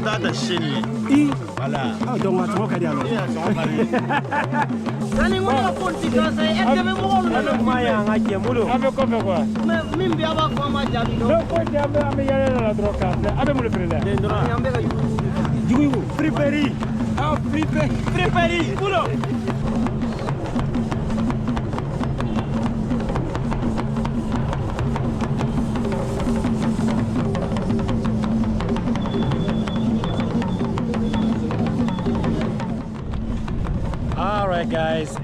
ta da shini. Voilà. Ah, donc on va dire alors. Nani ngona konti kasa ete be mo ngolo Maya ngaje mulo. Abe ko fe quoi? mimbi aba kwa majabi no No ko te abe yale na droka. Abe mo le frère. yambe ga Jugu prepare. ah prepare mulo Alright guys,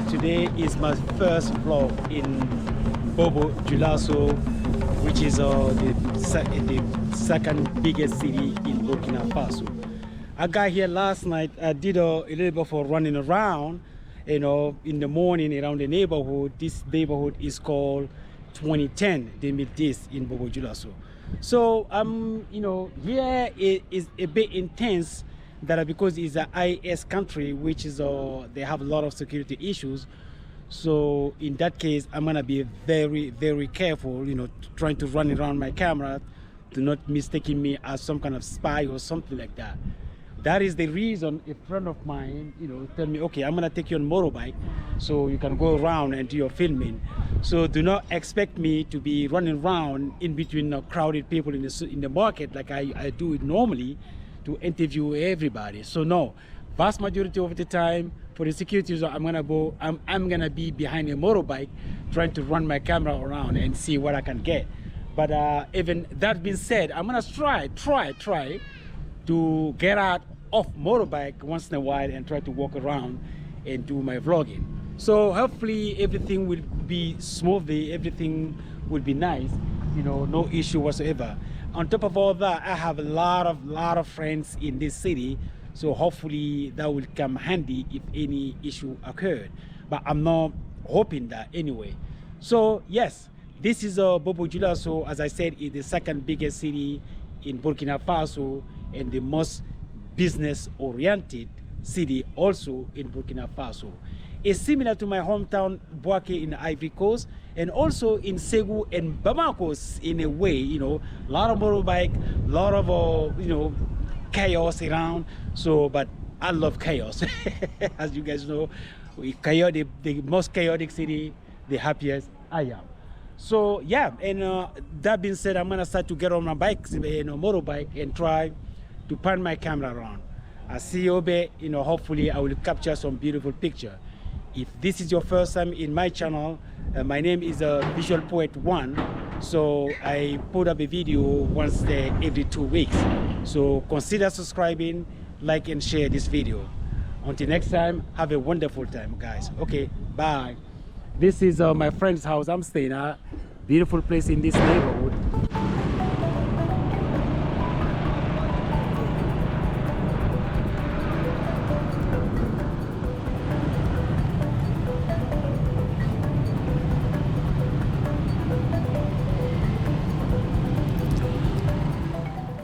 today is my first vlog in Bobo-Dioulasso, which is the second biggest city in Burkina Faso. I got here last night. I did a little bit of running around, you know, in the morning around the neighborhood. This neighborhood is called 2010. They made this in Bobo-Dioulasso. So you know, here it is a bit intense. That because it's an IS country, which is they have a lot of security issues. So in that case, I'm gonna be very, very careful, you know, trying to run around my camera, to not mistaking me as some kind of spy or something like that. That is the reason a friend of mine, you know, tell me, okay, I'm gonna take you on motorbike, so you can go around and do your filming. So do not expect me to be running around in between crowded people in the market like I do it normally, to interview everybody. So no, vast majority of the time for the security reason, I'm gonna be behind a motorbike trying to run my camera around and see what I can get. But even that being said, I'm gonna try to get out of motorbike once in a while and try to walk around and do my vlogging. So hopefully everything will be smoothly, everything will be nice, you know, no issue whatsoever. On top of all that, I have a lot of friends in this city, so hopefully that will come handy if any issue occurred. But I'm not hoping that anyway. So yes, this is Bobo-Dioulasso, as I said, is the second biggest city in Burkina Faso and the most business-oriented city also in Burkina Faso. It's similar to my hometown Bouaké in the Ivory Coast, and also in Ségou and Bamako in a way, you know, a lot of motorbike, a lot of, you know, chaos around. So, but I love chaos. As you guys know, the most chaotic city, the happiest I am. So yeah, and that being said, I'm gonna start to get on my bike, you know, motorbike, and try to pan my camera around. I see Obe, you know, hopefully I will capture some beautiful picture. If this is your first time in my channel, my name is Visual Poet 1. So I put up a video once every 2 weeks. So consider subscribing, like and share this video. Until next time, have a wonderful time, guys. Okay, bye. This is my friend's house I'm staying at. Beautiful place in this neighborhood.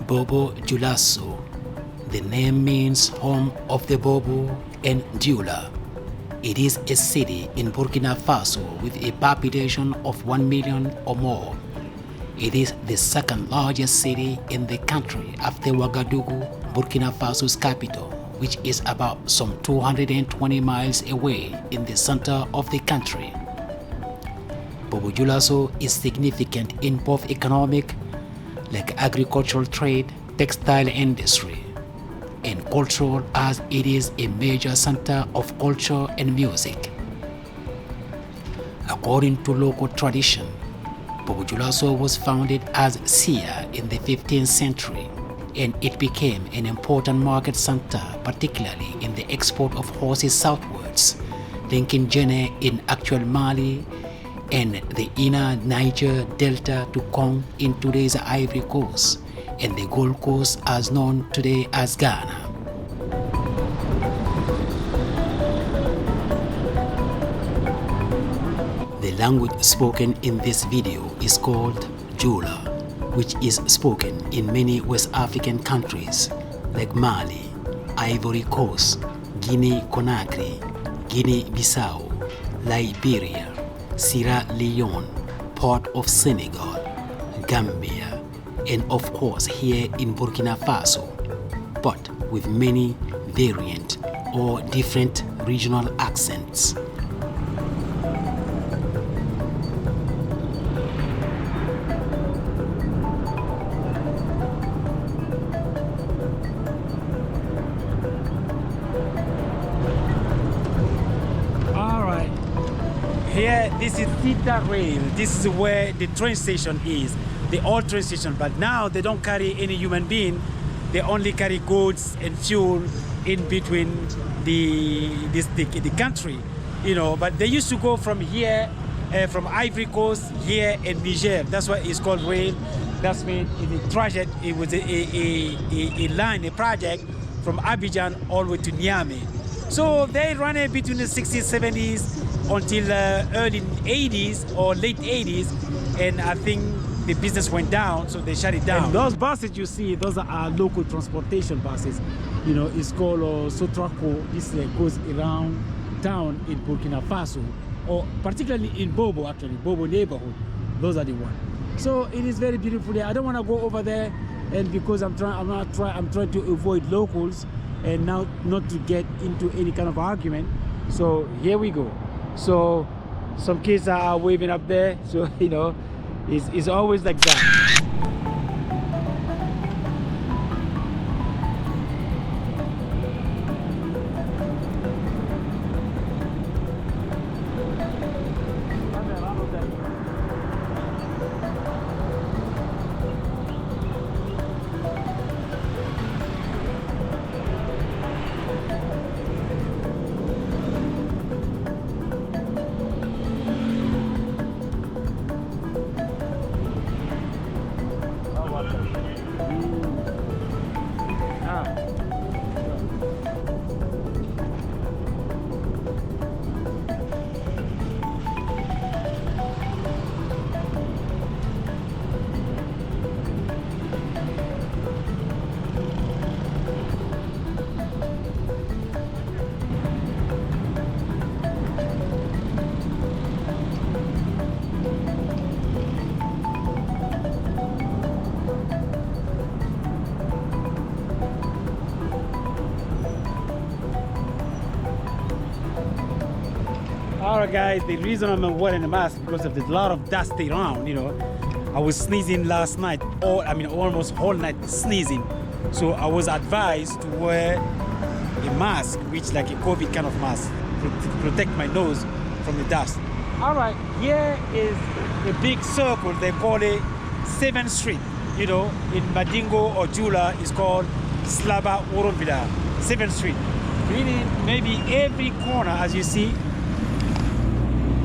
Bobo-Dioulasso. The name means home of the Bobo and Dioula. It is a city in Burkina Faso with a population of 1 million or more. It is the second largest city in the country after Ouagadougou, Burkina Faso's capital, which is about some 220 miles away in the center of the country. Bobo-Dioulasso is significant in both economic, like agricultural trade, textile industry, and cultural, as it is a major center of culture and music. According to local tradition, Bobo-Dioulasso was founded as Sia in the 15th century, and it became an important market center, particularly in the export of horses southwards, linking Guinea in actual Mali and the inner Niger Delta to Kong in today's Ivory Coast, and the Gold Coast as known today as Ghana. The language spoken in this video is called Dioula, which is spoken in many West African countries like Mali, Ivory Coast, Guinea-Conakry, Guinea-Bissau, Liberia, Sierra Leone, part of Senegal, Gambia, and of course here in Burkina Faso. but with many variant or different regional accents. Here, this is Theta Rail. This is where the train station is, the old train station. But now they don't carry any human being. They only carry goods and fuel in between the country, you know. But they used to go from here, from Ivory Coast, here in Niger. That's why it's called rail. That's when in the trajet, it was a line, a project from Abidjan all the way to Niamey. So they ran it between the 60s, 70s, until early 80s or late 80s, and I think the business went down, so they shut it down. And those buses you see, those are our local transportation buses. You know, it's called Sotraco. This goes around town in Burkina Faso, or particularly in Bobo, actually, Bobo neighborhood. Those are the ones. So it is very beautiful there. I don't want to go over there, and because I'm trying to avoid locals and now not to get into any kind of argument. So here we go. So some kids are waving up there, so you know, it's always like that. Alright guys, the reason I'm wearing a mask is because of the lot of dust around, you know. I was sneezing last night, almost whole night sneezing. So I was advised to wear a mask, which like a COVID kind of mask, to protect my nose from the dust. Alright, here is a big circle, they call it 7th Street. You know, in Madingo or Jula, it's called Slaba Oromvila, 7th Street. Meaning maybe every corner, as you see,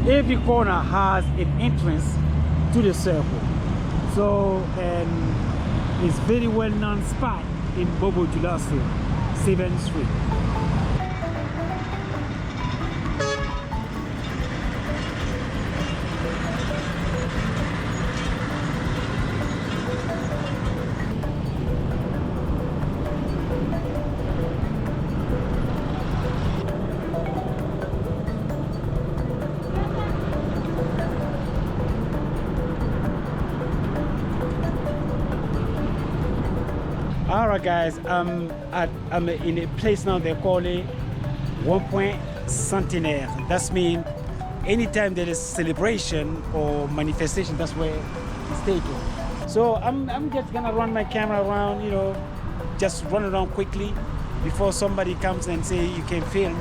every corner has an entrance to the circle. So it's very well known spot in Bobo-Dioulasso, 7th Street. Alright guys, I'm in a place now they call it 1 Point Centenaire. That means anytime there is celebration or manifestation, that's where it's taken. So I'm just gonna run my camera around, you know, just run around quickly before somebody comes and say you can film.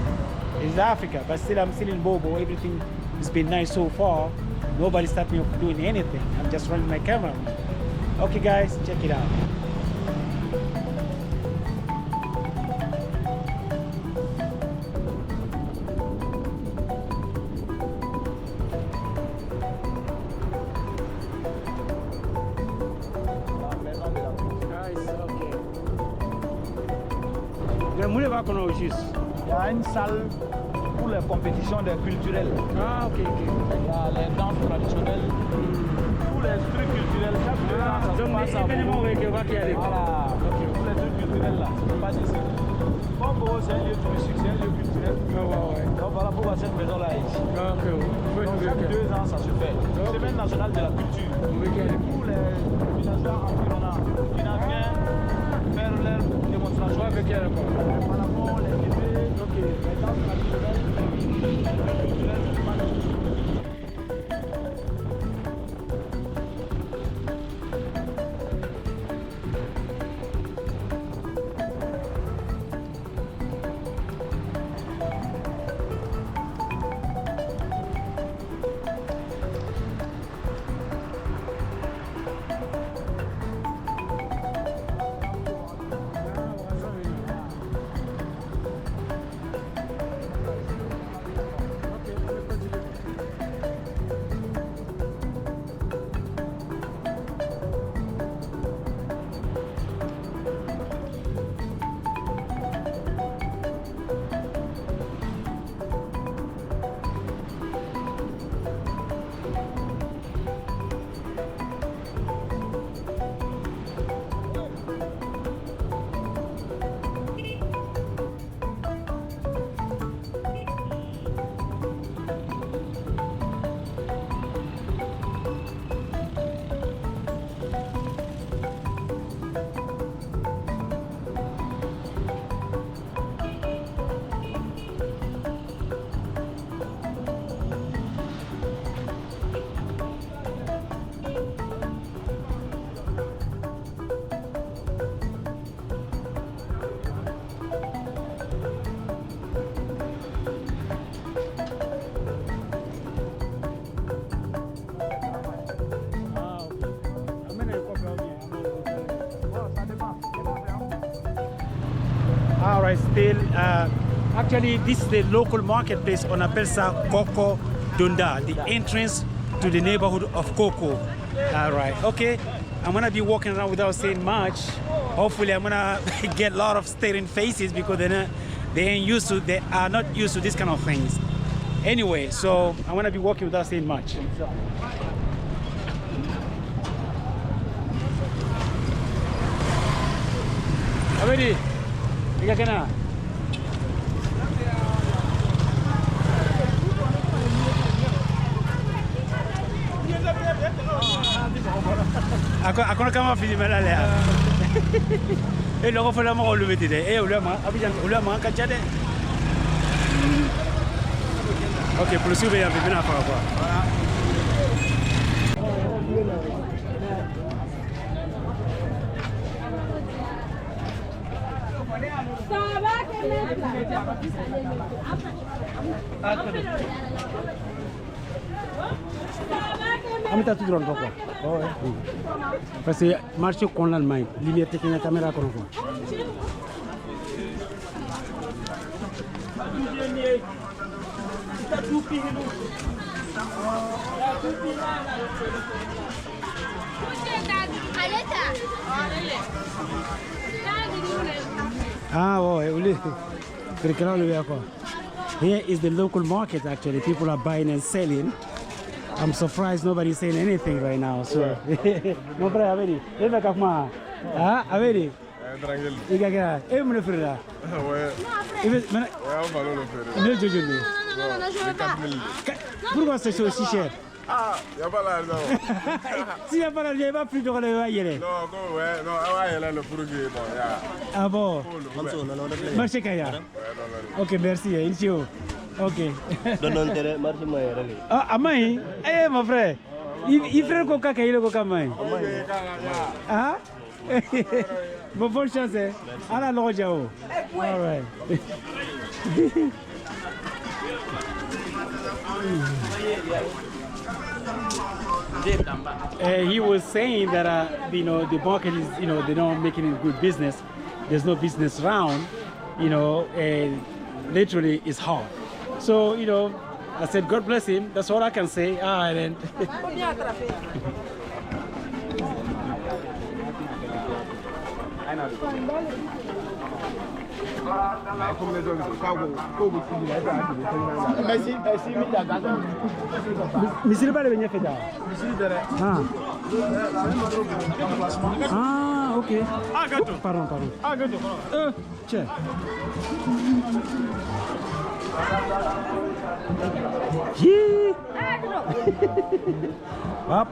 It's Africa, but still I'm still in Bobo. Everything has been nice so far. Nobody stopped me from doing anything. I'm just running my camera around. Okay guys, check it out. Il y a une salle pour les compétitions culturelles. Ah, ok, ok. Il y a les danses traditionnelles, tous les trucs culturels. Chaque deux ans, ça se passe à Bobo. Voilà, tous les trucs culturels là, ça se passe ici. Comme Bobo, c'est un lieu touristique, c'est un lieu culturel. Donc voilà pourquoi cette maison là est ici. Donc chaque 2 ans, ça se fait. Semaine nationale de la culture. Tous les villageois environnants qui n'ont rien faire leur démonstration. Par rapport les bébés, donc les danses traditionnelles. All right, still, actually, this is the local marketplace. On appelle ça Coco Dunda, the entrance to the neighborhood of Coco. All right, okay. I'm gonna be walking around without saying much. Hopefully, I'm gonna get a lot of staring faces because they are not used to this kind of things. Anyway, so I'm gonna be walking without saying much. Ready? Tiga kena. Aku nak kamera film lah ya. Logo fala mo ko lumiti de. Ulama, abijan ulama kacha de. Okay, polisi be ya bibina fa kwa. Amita tu drone poko. Oh, parce que marché qu'on l'Allemagne, liberté qui na caméra qu'on voit. Ah, ouais, oui. Here is the local market actually. People are buying and selling. I'm surprised nobody's saying anything right now. So, mon frère, Avedi, il va comment? Ah, Avedi. Tranquille. Il y a mon frère. Ouais. Il veut. Ouais, on va le faire. Non, je Non, 4000. Pourquoi c'est aussi cher? Ah, il n'y a pas l'argent. S'il n'y a pas l'argent, il n'y a pas plus de relais. Non, ouais, non, ouais, là, le produit, bon, il y a. Ah bon? Marché Kaya. Ok, merci. Inchio. Ok. Ah, Amai? Eh, mon frère. Il fait le coca, il le coca, Amai. Ah? Bon, bonne chance. À la loge. All right. He was saying that the market is they're not making it good business. There's no business around, and literally it's hard. So I said God bless him. That's all I can say. And then Misiri ba de bɛ ɲɛfɛ da? Ah, ok. Pardon. Cɛ. Yee. Hop.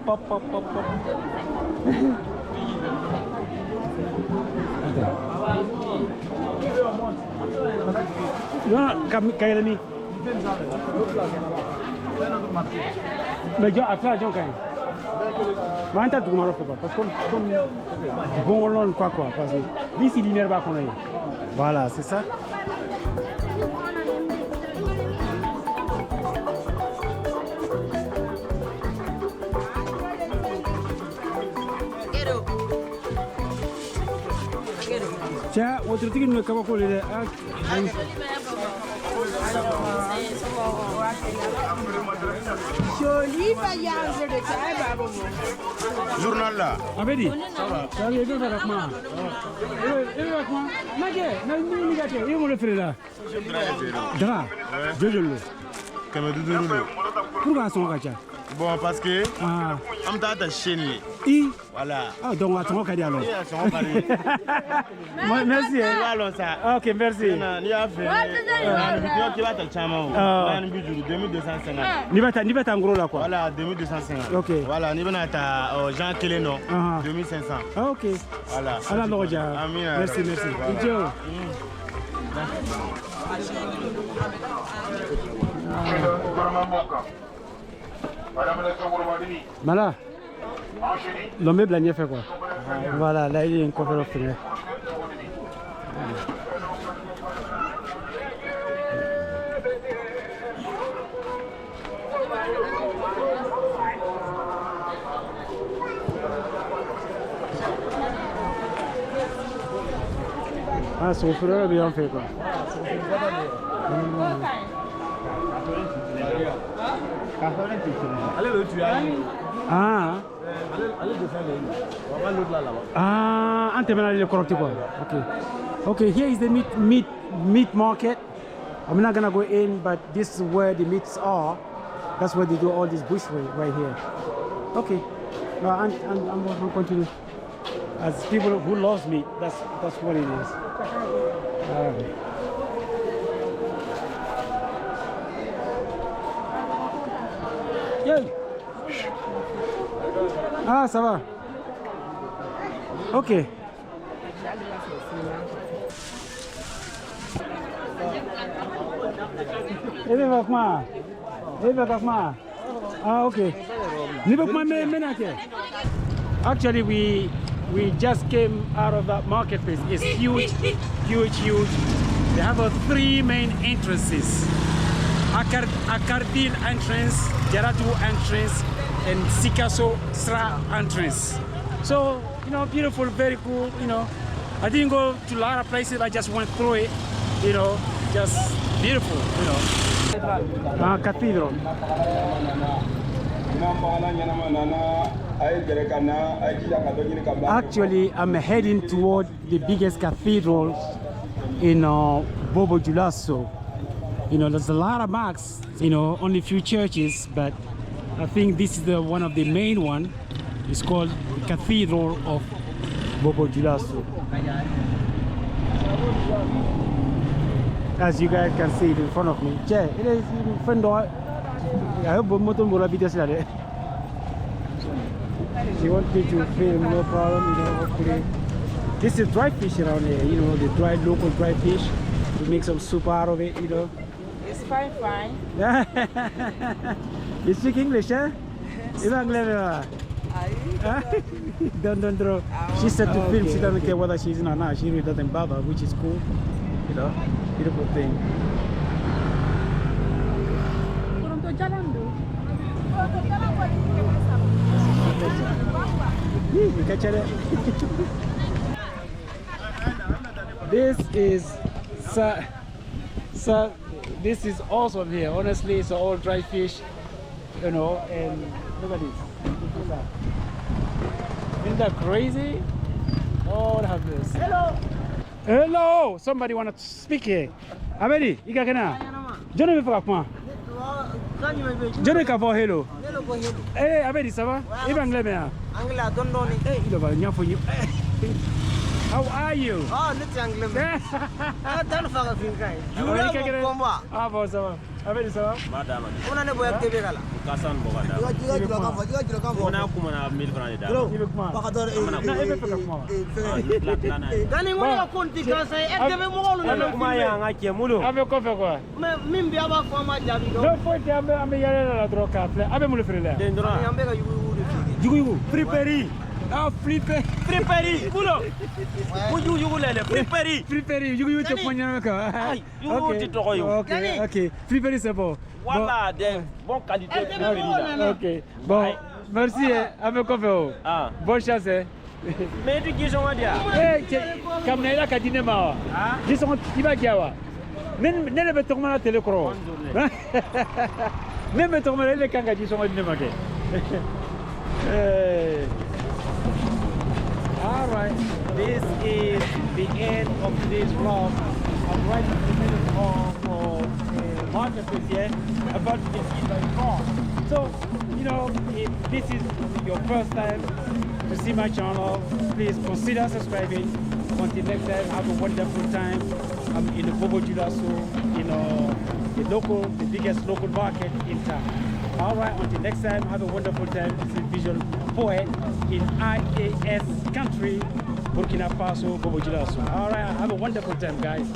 Okay. Non, Kailami. Mais John, après, John Kain. Mais t'as tout le monde parce que comme bon on quoi parce que d'ici lumière va qu'on aille. Voilà, c'est ça. Tiens, autre truc nous comment coller là. Joli voyage de Taïba. Journal là. Abedi. Ça va. Ça va bien avec moi. Avec moi. Nager, na ni gâté. Il me le fait là. Dra. Jojo. Comme Doudou. Pourquoi son gacha? Bon, parce que on t'a attaché. Voilà. Ah, donc attends, on va dire alors. Merci. Alors ça. Ok, merci. Il a fait. Tu vas te chamar. 2250. Ni va en gros là quoi. Voilà, 2250. Ok. Voilà, ni va ta Jean Keleno. 2500. Ah, ok. Voilà. Alors, Loroja. Merci. Idiot. Mala, l'homme blagné fait quoi? Voilà, là il y a une conférence. Ah, son frère a bien fait quoi? Allez le tuer. Ah. Allez de faire on va l'autre là-bas. Ah, ante mana le correcti quoi. Okay, here is the meat market. I'm not gonna go in, but this is where the meats are. That's where they do all this bush right here. Okay. No, I'm going to continue. As people who loves meat, that's what it is. Ah, ça va. Ok. Ah, okay. Actually, we just came out of that marketplace. It's huge. They have 3 main entrances: Akardil entrance, Jaratu entrance, and Sikaso Sra entrance. So, beautiful, very cool. I didn't go to a lot of places. I just went through it. Just beautiful. Cathedral. Actually, I'm heading toward the biggest cathedral in Bobo-Dioulasso. There's a lot of mosques, only few churches, but I think this is one of the main one. It's called the Cathedral of Bobo-Dioulasso. As you guys can see it in front of me. It is in front door. I hope motor will be just like She wants me to film, no problem, hopefully. This is dry fish around here, the local dry fish. We make some soup out of it, It's fine. You speak English, huh? Don't throw. She said to film, she doesn't care whether she's in or not. She really doesn't bother, which is cool. Beautiful thing. This is awesome here. Honestly, it's all dry fish, and look at this. Isn't that crazy? Oh, have this. Hello. Somebody want to speak here? Abedi, ika kena? Johnny me fera quoi? Johnny ka for hello. Abedi, ça va? Il va anglais bien. Anglais, don't know. Il va venir pour you. How are you? Ah, le triangle. Ah, dans le phare africain. Ah, bon, ça va. Avec ça va? Madame. On a ne boya tebe kala. Kasan bogada. Jiga jilo kan fo, jiga jilo kan fo. Mona kuma na 1000 francs da. Il veut comment? Bakador Non, il veut pas comme moi. Gani ngoni ya konti kansa e tebe mo ngolu na Kuma ya ngake mulo. Avec quoi faire quoi? mais mimbi aba fo ma jabi do. Non, faut que tu aies yalé dans la drogue. Avec mon frère là. Dendra. Yambe ka yugu de figi. Jugu prepari. Ah, flippé. Prepari mulo. Muju jugu lele prepari. Flippé, you te poignes quoi. You te toyo. OK, OK. Flippé c'est bon. Voilà des bonnes qualités prepari là. OK. Bon, merci. Avec quoi faire? Ah. Bonne chance. Mais tu qui sont dia? Eh, comme là ka dîner ma. Ils sont qui va kiawa. Men ne be tourner la télé cro. Même tourner les kanga qui sont dîner ma. All right, this is the end of today's vlog. I'm right in the middle of marketplace here, about to get hit by a car. So, you know, if this is your first time to see my channel, please consider subscribing. Until next time, have a wonderful time. I'm in the Bobo-Dioulasso, you know, the biggest local market in town. All right, until next time, have a wonderful time. This is Visual Poet in IAS country, Burkina Faso, Bobo-Dioulasso. All right, have a wonderful time, guys.